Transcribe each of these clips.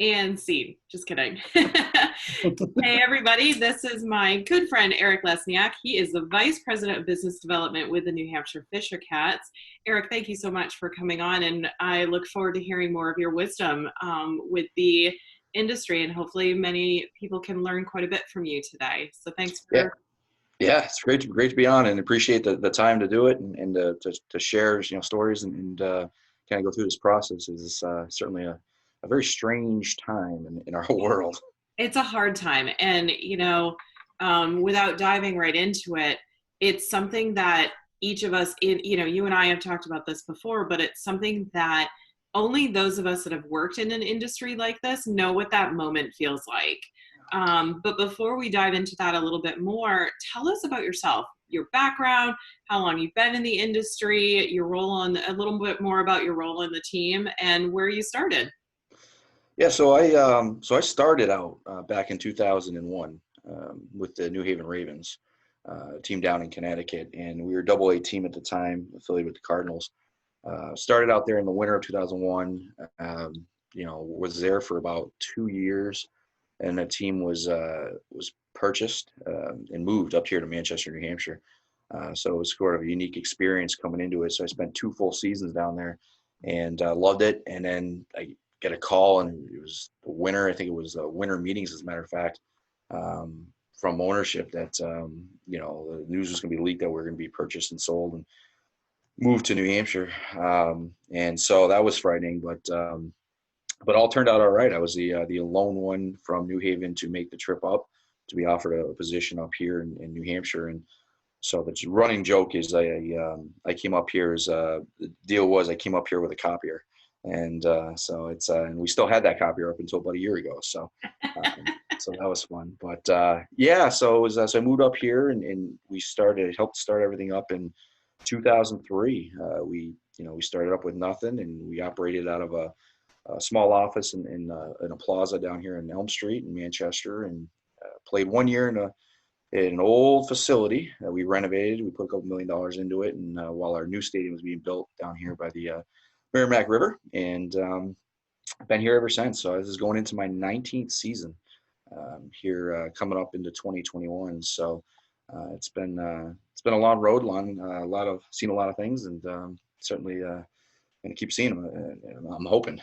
And scene. Just kidding. Hey, everybody. This is my good friend, Erik Lesniak. He is the Vice President of Business Development with the New Hampshire Fisher Cats. Erik, thank you so much for coming on, and I look forward to hearing more of your wisdom with the industry, and hopefully many people can learn quite a bit from you today. So thanks Yeah, for. yeah, it's great to be on, and appreciate the time to do it, and to share stories, and kind of go through this process. Is certainly a very strange time in our world. It's a hard time. And, without diving right into it, it's something that each of us, you and I have talked about this before, but it's something that only those of us that have worked in an industry like this know what that moment feels like. But before we dive into that a little bit more, tell us about yourself, your background, how long you've been in the industry, your role on a little bit more about your role in the team and where you started. Yeah, so I started out back in 2001 with the New Haven Ravens team down in Connecticut, and we were Double A team at the time, affiliated with the Cardinals. Started out there in the winter of 2001. Was there for about 2 years, and the team was purchased and moved up here to Manchester, New Hampshire. So it was sort of a unique experience coming into it. So I spent 2 full seasons down there, and loved it. And then I get a call, and it was the winter. I think it was winter meetings, as a matter of fact, from ownership that the news was going to be leaked that we're going to be purchased and sold and moved to New Hampshire. And so that was frightening, but all turned out all right. I was the lone one from New Haven to make the trip up, to be offered a position up here in New Hampshire. And so the running joke is I came up here as the deal was I came up here with a copier, and so it's and we still had that copier up until about a year ago. So that was fun. But yeah, so it was so I moved up here, and we helped start everything up in 2003. We started up with nothing, and we operated out of a small office in a plaza down here in Elm Street in Manchester, and played 1 year in an old facility that we renovated. We put a couple $1 million into it, and while our new stadium was being built down here by the Merrimack River, and I've been here ever since. So this is going into my 19th season here, coming up into 2021. So it's been a long road, seen a lot of things, and certainly going to keep seeing them. I'm hoping.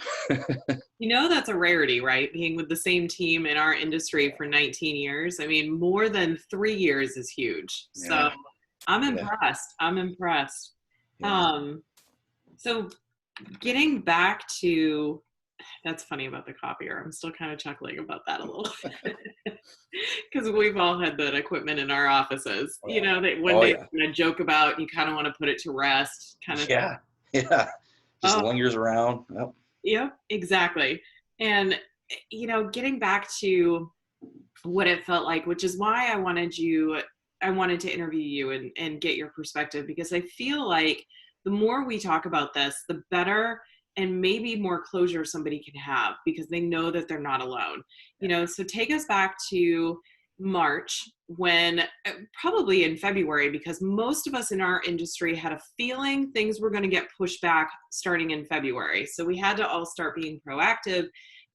That's a rarity, right? Being with the same team in our industry for 19 years. I mean, more than 3 years is huge. So Yeah. I'm Yeah. impressed. I'm impressed. Yeah. Um, so getting back to, that's funny about the copier. I'm still kind of chuckling about that a little because we've all had that equipment in our offices. When they kind of joke about, you kind of want to put it to rest, kind of. Yeah. Yeah. Just lingers around. Yep. Yep, exactly. And, getting back to what it felt like, which is why I wanted to interview you and get your perspective, because I feel like the more we talk about this, the better and maybe more closure somebody can have, because they know that they're not alone. So take us back to March, when probably in February, because most of us in our industry had a feeling things were going to get pushed back starting in February. So we had to all start being proactive.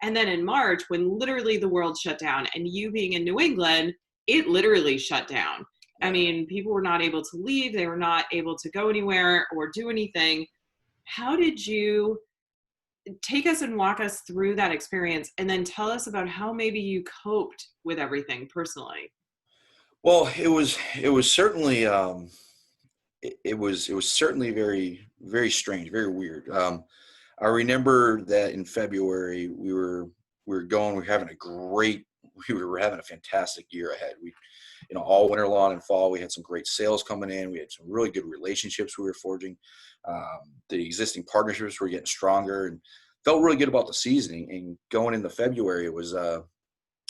And then in March, when literally the world shut down, and you being in New England, it literally shut down. I mean, people were not able to leave. They were not able to go anywhere or do anything. How did you take us and walk us through that experience, and then tell us about how maybe you coped with everything personally? Well, it was certainly it was certainly very, very strange, very weird. I remember that in February we were having a fantastic year ahead. All winter long and fall, we had some great sales coming in. We had some really good relationships we were forging. The existing partnerships were getting stronger, and felt really good about the season. And going into February, it was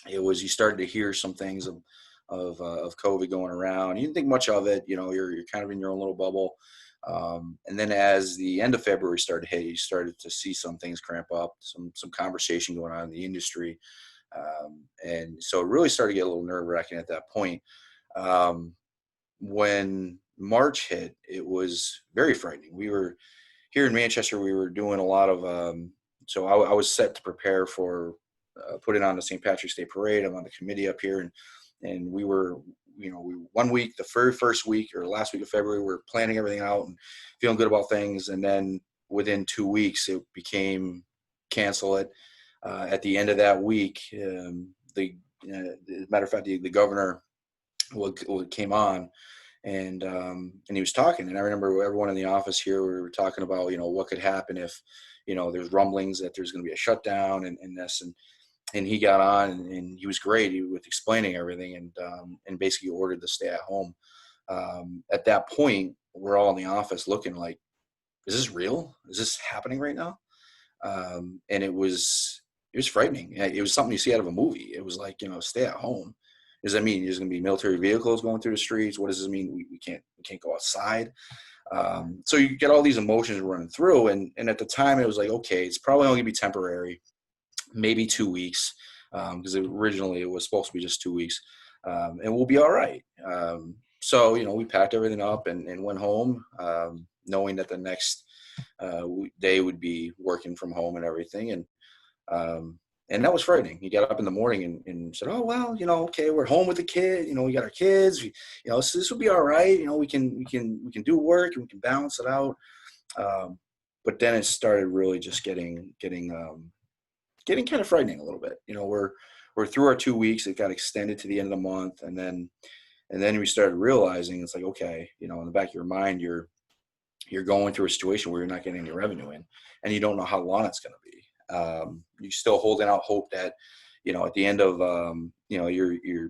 you started to hear some things of COVID going around. You didn't think much of it. You're kind of in your own little bubble. And then as the end of February started to hit, you started to see some things cramp up, some conversation going on in the industry. And so it really started to get a little nerve-wracking at that point. When March hit, it was very frightening. We were here in Manchester. We were doing a lot of, so I was set to prepare for put it on the St. Patrick's Day parade. I'm on the committee up here, and we were, we 1 week, the very first week or last week of February, we were planning everything out and feeling good about things. And then within 2 weeks, it became cancel it. At the end of that week, as a matter of fact, the governor came on, and he was talking. And I remember everyone in the office here, we were talking about, what could happen if, there's rumblings that there's going to be a shutdown and this. And he got on, and he was great with explaining everything, and basically ordered the stay at home. At that point, we're all in the office looking like, is this real? Is this happening right now? And it was frightening. It was something you see out of a movie. It was like, stay at home. Does that mean there's going to be military vehicles going through the streets? What does this mean? We can't go outside. So you get all these emotions running through, and at the time it was like, okay, it's probably only going to be temporary, maybe 2 weeks, because originally it was supposed to be just 2 weeks, and we'll be all right. So we packed everything up and went home, knowing that the next day would be working from home and everything, and that was frightening. You got up in the morning and said, oh well, okay, we're home with the kid, we got our kids, so this will be all right. We can do work and we can balance it out. But then it started really just getting kind of frightening a little bit. We're through our 2 weeks. It got extended to the end of the month, and then we started realizing it's like, okay, in the back of your mind, you're going through a situation where you're not getting any revenue in, and you don't know how long it's going to be. You're still holding out hope that, at the end of, your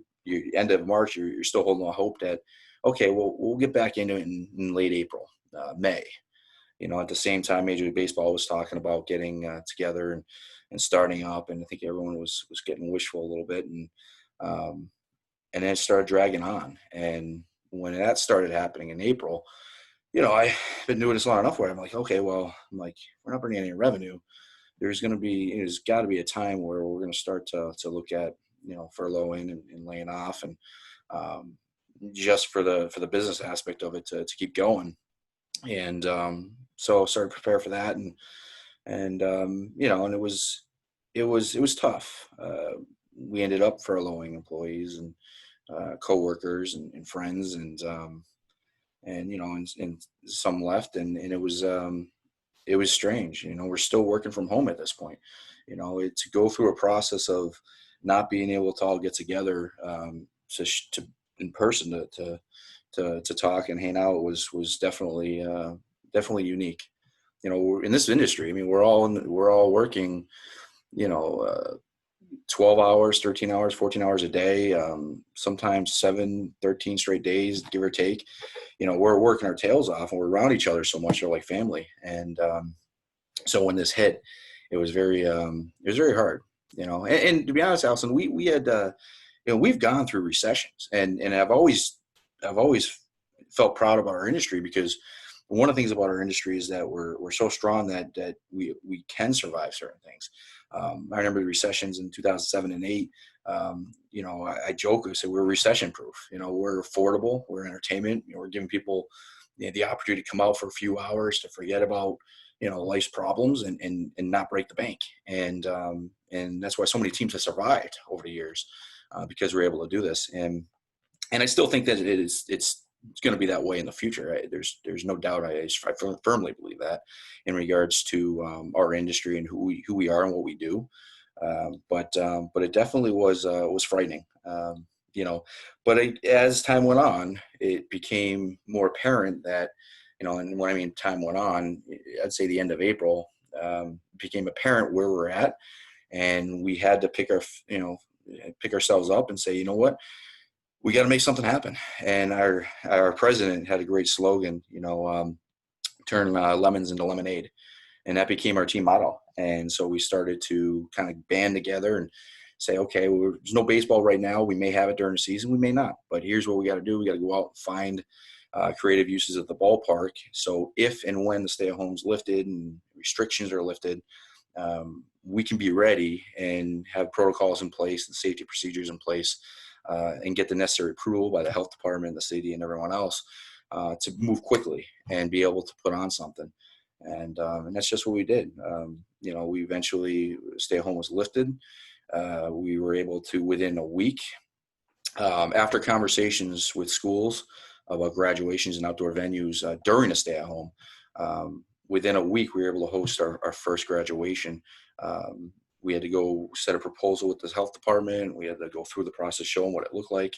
end of March, you're still holding out hope that, okay, well, we'll get back into it in late April, May. At the same time, Major League Baseball was talking about getting together and starting up, and I think everyone was getting wishful a little bit, and then it started dragging on. And when that started happening in April, I've been doing this long enough where I'm like, okay, well, we're not bringing any revenue. There's got to be a time where we're going to start to look at, furloughing and laying off, and just for the business aspect of it to keep going. And so I started to prepare for that, and and it was tough. We ended up furloughing employees and coworkers and friends, and some left, and it was strange. We're still working from home at this point. To go through a process of not being able to all get together to in person to talk and hang out was definitely unique. In this industry, we're all working, 12 hours, 13 hours, 14 hours a day, sometimes 7, 13 straight days, give or take. We're working our tails off, and we're around each other so much. They're like family. And so when this hit, it was very hard, and to be honest, Allison, we had, we've gone through recessions, and I've always felt proud about our industry, because one of the things about our industry is that we're so strong that we can survive certain things. I remember the recessions in 2007 and 8. I joke, I say we're recession proof. We're affordable, we're entertainment. We're giving people the opportunity to come out for a few hours to forget about life's problems and not break the bank. And that's why so many teams have survived over the years, because we're able to do this. And I still think that it's going to be that way in the future. Right? There's no doubt. I firmly believe that in regards to our industry and who we are and what we do. But it definitely was frightening. But as time went on, it became more apparent that, and when I mean time went on, I'd say the end of April, became apparent where we're at, and we had to pick ourselves up and say, you know what, we got to make something happen. And our president had a great slogan, turn lemons into lemonade. And that became our team motto. And so we started to kind of band together and say, okay, well, there's no baseball right now. We may have it during the season. We may not. But here's what we got to do. We got to go out and find creative uses of the ballpark. So if and when the stay-at-home's lifted and restrictions are lifted, we can be ready and have protocols in place and safety procedures in place, and get the necessary approval by the health department, the city, and everyone else to move quickly and be able to put on something. And that's just what we did. We eventually, stay at home was lifted. We were able to, within a week, after conversations with schools about graduations and outdoor venues during a stay-at-home, within a week, we were able to host our first graduation. We had to go set a proposal with the health department. We had to go through the process, show them what it looked like,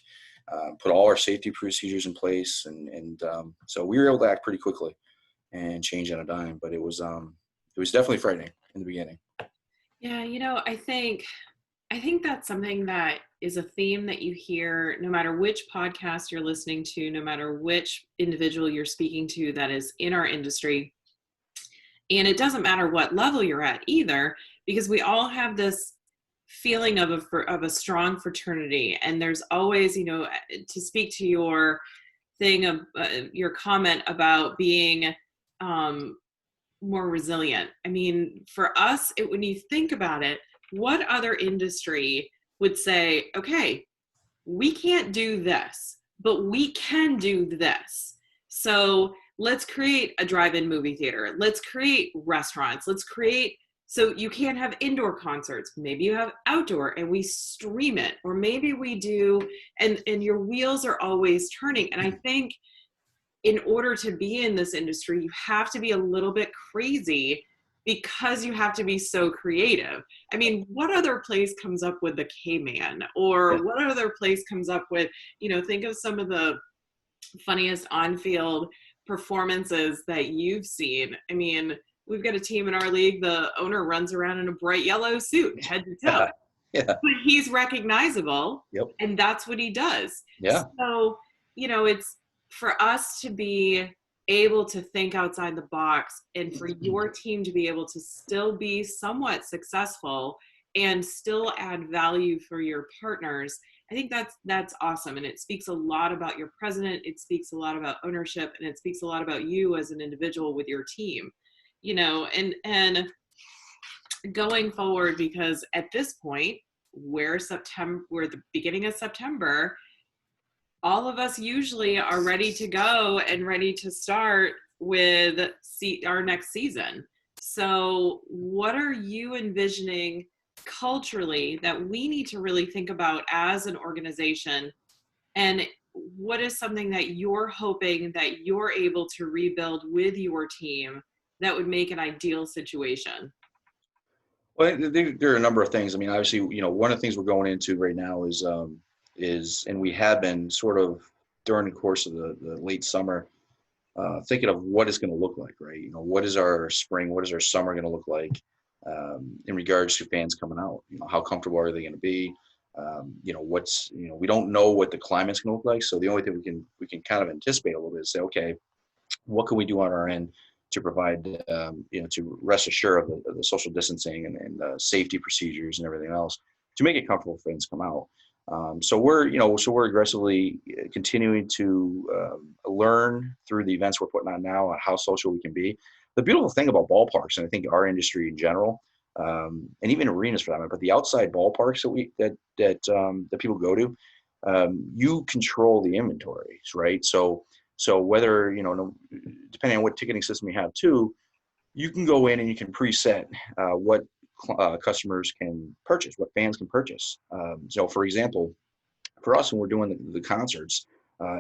put all our safety procedures in place. And so we were able to act pretty quickly and change on a dime, but it was definitely frightening in the beginning. Yeah, I think that's something that is a theme that you hear no matter which podcast you're listening to, no matter which individual you're speaking to that is in our industry. And it doesn't matter what level you're at either, because we all have this feeling of a strong fraternity. And there's always, to speak to your thing of your comment about being more resilient. I mean, for us, when you think about it, what other industry would say, okay, we can't do this, but we can do this. So let's create a drive-in movie theater. Let's create restaurants. So you can't have indoor concerts. Maybe you have outdoor and we stream it, or maybe we do, and your wheels are always turning. And I think in order to be in this industry, you have to be a little bit crazy because you have to be so creative. I mean, what other place comes up with the K-Man? Or what other place comes up with, think of some of the funniest on-field performances that you've seen. I mean, we've got a team in our league, the owner runs around in a bright yellow suit, head to toe. Yeah. But he's recognizable, Yep. and that's what he does. Yeah. So, it's for us to be able to think outside the box, and for your team to be able to still be somewhat successful and still add value for your partners. I think that's awesome. And it speaks a lot about your president. It speaks a lot about ownership, and it speaks a lot about you as an individual with your team, and going forward, because at this point, we're the beginning of September, all of us usually are ready to go and ready to start with our next season. So what are you envisioning culturally that we need to really think about as an organization? And what is something that you're hoping that you're able to rebuild with your team that would make an ideal situation? Well, there are a number of things. I mean, obviously, one of the things we're going into right now is, and we have been sort of during the course of the late summer, thinking of what it's going to look like, right? What is our spring, what is our summer going to look like in regards to fans coming out? How comfortable are they going to be? We don't know what the climate's going to look like. So the only thing we can kind of anticipate a little bit is say, okay, what can we do on our end to provide, to rest assured of the social distancing and the safety procedures and everything else to make it comfortable for fans to come out. So we're aggressively continuing to learn through the events we're putting on now on how social we can be. The beautiful thing about ballparks, and I think our industry in general, and even arenas for that matter, but the outside ballparks that people go to, you control the inventories, right? So whether, depending on what ticketing system you have too, you can go in and you can preset what customers can purchase, what fans can purchase. So for example, for us, when we're doing the concerts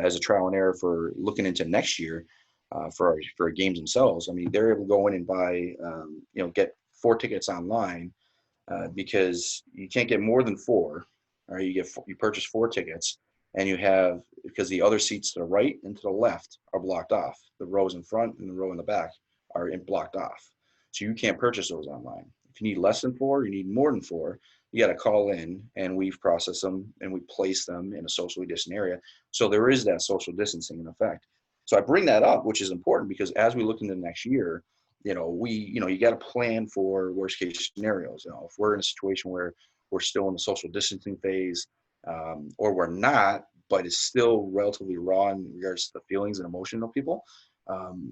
as a trial and error for looking into next year for our games themselves, I mean, they're able to go in and buy, get 4 tickets online because you can't get more than 4. All right, you purchase 4 tickets. And you have, because the other seats to the right and to the left are blocked off. The rows in front and the row in the back are blocked off. So you can't purchase those online. If you need less than 4, you need more than 4, you got to call in and we've processed them and we place them in a socially distant area. So there is that social distancing in effect. So I bring that up, which is important because as we look into the next year, you got to plan for worst case scenarios. If we're in a situation where we're still in the social distancing phase, or we're not, but it's still relatively raw in regards to the feelings and emotion of people,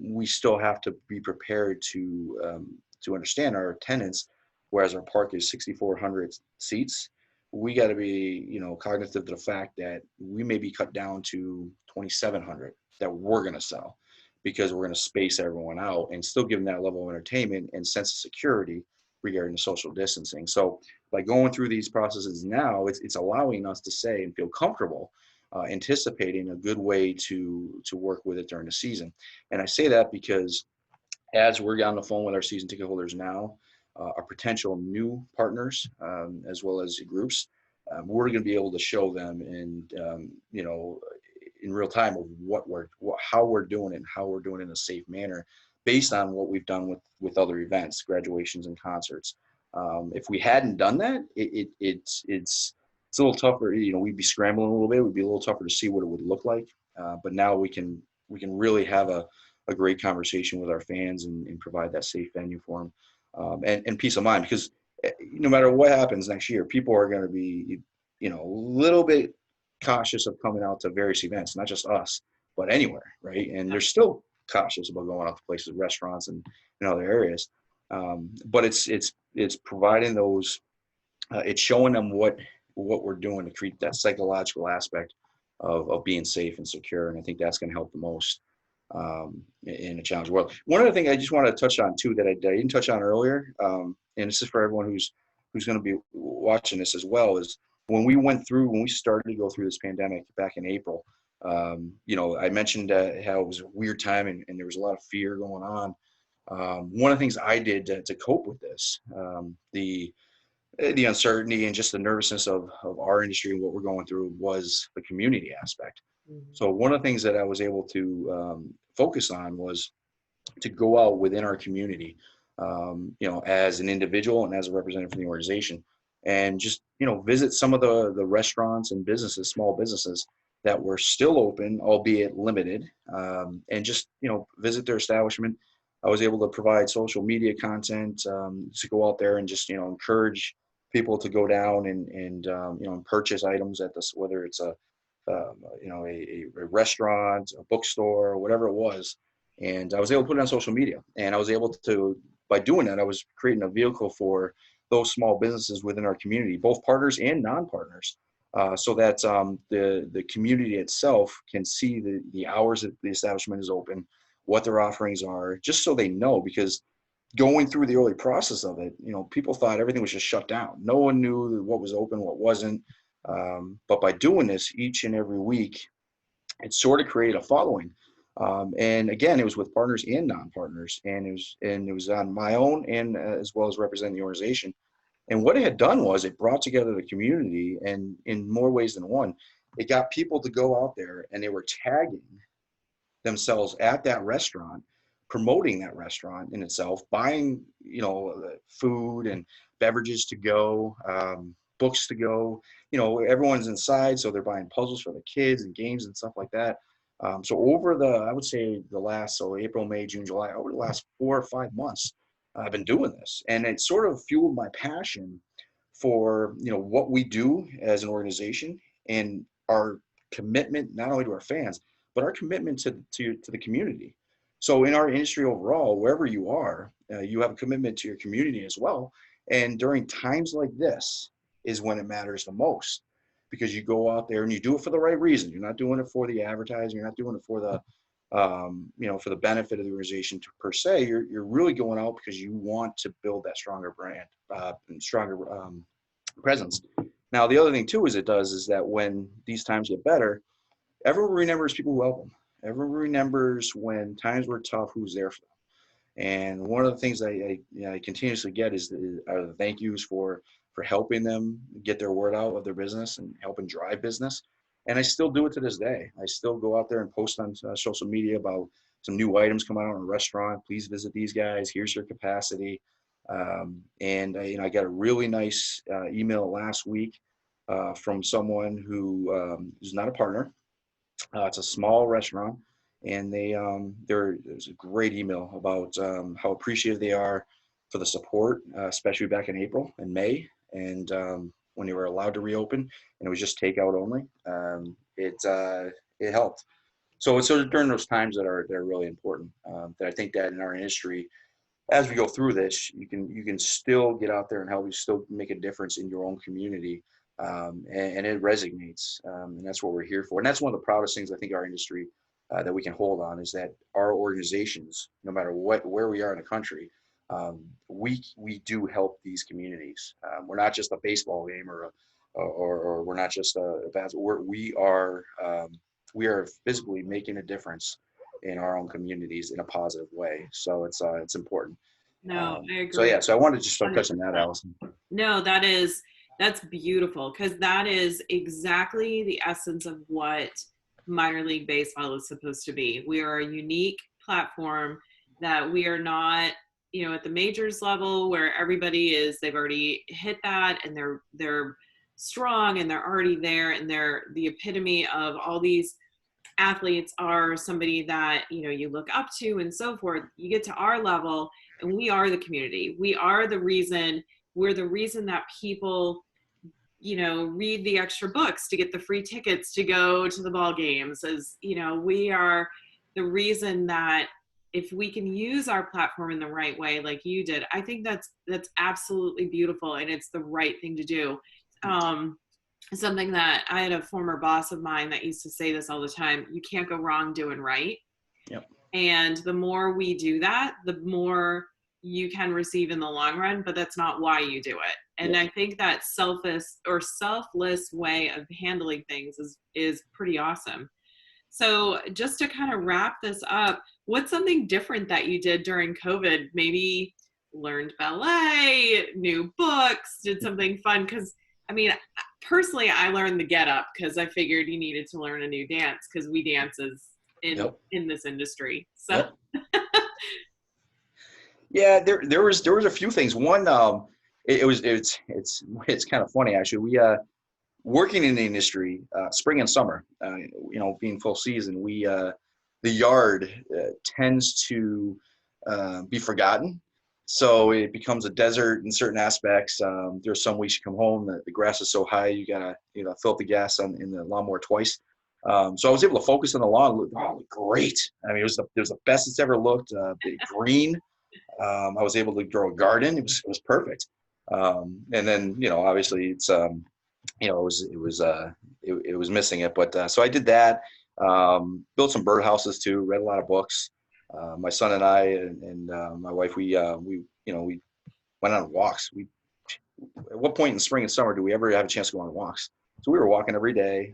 we still have to be prepared to understand our attendance. Whereas our park is 6,400 seats, we got to be cognitive to the fact that we may be cut down to 2,700 that we're going to sell because we're going to space everyone out and still give them that level of entertainment and sense of security regarding the social distancing. So by going through these processes now, it's allowing us to say and feel comfortable anticipating a good way to work with it during the season. And I say that because as we're on the phone with our season ticket holders now, our potential new partners, as well as groups, we're going to be able to show them in real time of how we're doing it and how we're doing it in a safe manner based on what we've done with other events, graduations and concerts. If we hadn't done that, it's a little tougher. We'd be scrambling a little bit. It would be a little tougher to see what it would look like. But now we can really have a great conversation with our fans and provide that safe venue for them, and peace of mind, because no matter what happens next year, people are going to be, a little bit cautious of coming out to various events, not just us, but anywhere, right? And they're still cautious about going out to places, restaurants, and other areas. But it's providing those, it's showing them what we're doing to create that psychological aspect of being safe and secure, and I think that's going to help the most in a challenging world. One other thing I just wanted to touch on too that I didn't touch on earlier, and this is for everyone who's going to be watching this as well, is when we started to go through this pandemic back in April. I mentioned how it was a weird time and there was a lot of fear going on. One of the things I did to cope with this, the uncertainty and just the nervousness of our industry and what we're going through, was the community aspect. Mm-hmm. So one of the things that I was able to focus on was to go out within our community, as an individual and as a representative for the organization, and just, visit some of the restaurants and businesses, small businesses that were still open, albeit limited, and just, visit their establishment. I was able to provide social media content to go out there and just, encourage people to go down and purchase items at this, whether it's a restaurant, a bookstore, whatever it was. And I was able to put it on social media. And I was able to, by doing that, I was creating a vehicle for those small businesses within our community, both partners and non-partners, so that the community itself can see the hours that the establishment is open, what their offerings are, just so they know. Because going through the early process of it, people thought everything was just shut down. No one knew what was open, what wasn't. But by doing this each and every week, it sort of created a following. And again, it was with partners and non-partners, and it was on my own and as well as representing the organization. And what it had done was it brought together the community, and in more ways than one, it got people to go out there and they were tagging themselves at that restaurant, promoting that restaurant in itself, buying, food and beverages to go, books to go. Everyone's inside, so they're buying puzzles for the kids and games and stuff like that. So I would say April, May, June, July, over the last 4 or 5 months, I've been doing this, and it sort of fueled my passion for, what we do as an organization, and our commitment not only to our fans, but our commitment to the community. So in our industry overall, wherever you are, you have a commitment to your community as well. And during times like this is when it matters the most, because you go out there and you do it for the right reason. You're not doing it for the advertising. You're not doing it for for the benefit of the organization per se. You're really going out because you want to build that stronger brand and stronger presence. Now, the other thing too is that when these times get better, everyone remembers people who help them. Everyone remembers when times were tough, who's there for them. And one of the things I continuously get are the thank yous for helping them get their word out of their business and helping drive business. And I still do it to this day. I still go out there and post on social media about some new items coming out in a restaurant. Please visit these guys. Here's your capacity. And I got a really nice email last week from someone who is not a partner. It's a small restaurant, and there's a great email about how appreciative they are for the support, especially back in April and May, and when they were allowed to reopen, and it was just takeout only. It helped. So it's sort of during those times that are really important. That I think that in our industry, as we go through this, you can still get out there and help. You still make a difference in your own community, and it resonates. And that's what we're here for. And that's one of the proudest things I think our industry that we can hold on, is that our organizations, no matter where we are in the country, we do help these communities. We're not just a baseball game or we're not just a basketball. We are physically making a difference in our own communities in a positive way. So it's important. No, I So agree yeah, so I wanted to just start touching that, 100%. Allison. No, that's beautiful because that is exactly the essence of what minor league baseball is supposed to be. We are a unique platform that we are not, at the majors level where everybody is they've already hit that and they're strong and they're already there and they're the epitome of all these athletes are somebody that you look up to and so forth. You get to our level and we are the community. We're the reason that people read the extra books to get the free tickets to go to the ball games. As we are the reason that if we can use our platform in the right way like you did, I think that's absolutely beautiful and it's the right thing to do. Something that I had a former boss of mine that used to say this all the time: you can't go wrong doing right. Yep. And the more we do that, the more you can receive in the long run, but that's not why you do it. And Yep. I think that selfless way of handling things is pretty awesome. So just to kind of wrap this up, what's something different that you did during COVID? Maybe learned ballet, new books, did something fun? Because I mean, personally, I learned the get up because I figured you needed to learn a new dance because we dances in Yep. in this industry. So Yep. Yeah, there was a few things. One, it's kind of funny actually. We working in the industry, spring and summer, being full season, the yard tends to be forgotten. So it becomes a desert in certain aspects. There's some weeks you come home, the grass is so high, you gotta, fill up the gas in the lawnmower twice. So I was able to focus on the lawn. Oh, it looked great. I mean, it was the best it's ever looked. Green. I was able to grow a garden. It was perfect. And then, obviously it was missing it. But so I did that. Built some birdhouses too. Read a lot of books. My son and I and my wife, we went on walks. At what point in spring and summer do we ever have a chance to go on walks? So we were walking every day.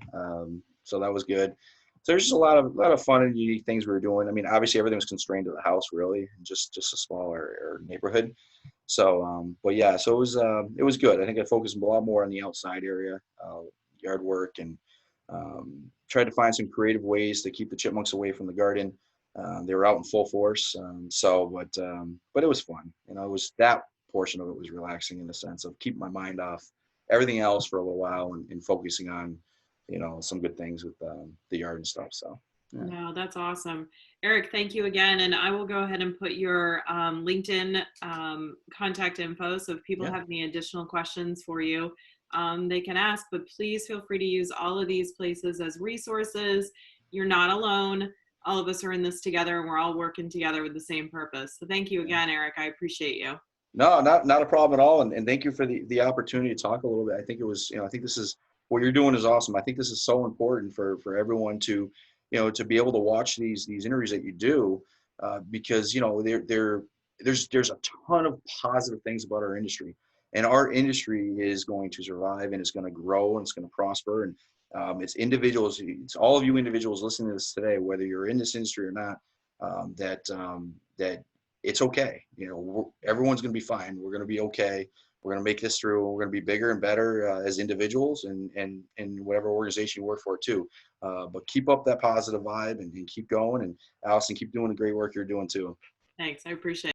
So that was good. So there's just a lot of fun and unique things we were doing. I mean, obviously everything was constrained to the house, really, and just a smaller neighborhood. So, but yeah, so it was good. I think I focused a lot more on the outside area, yard work, and tried to find some creative ways to keep the chipmunks away from the garden. They were out in full force, but it was fun. It was that portion of it was relaxing in the sense of keeping my mind off everything else for a little while and focusing on, some good things with the yard and stuff. So, yeah. no, that's awesome. Erik, thank you again. And I will go ahead and put your LinkedIn contact info. So if people Yeah. have any additional questions for you, they can ask, but please feel free to use all of these places as resources. You're not alone. All of us are in this together and we're all working together with the same purpose. So thank you Yeah. again, Erik. I appreciate you. No, not a problem at all. And thank you for the opportunity to talk a little bit. I think it was, I think this is what you're doing is awesome. I think this is so important for everyone to, to be able to watch these interviews that you do, because, there's a ton of positive things about our industry, and our industry is going to survive and it's going to grow and it's going to prosper. And it's individuals, it's all of you individuals listening to this today, whether you're in this industry or not, that it's okay. Everyone's going to be fine. We're going to be okay. We're going to make this through. We're going to be bigger and better as individuals and whatever organization you work for too. But keep up that positive vibe and keep going. And Allison, keep doing the great work you're doing too. Thanks. I appreciate it.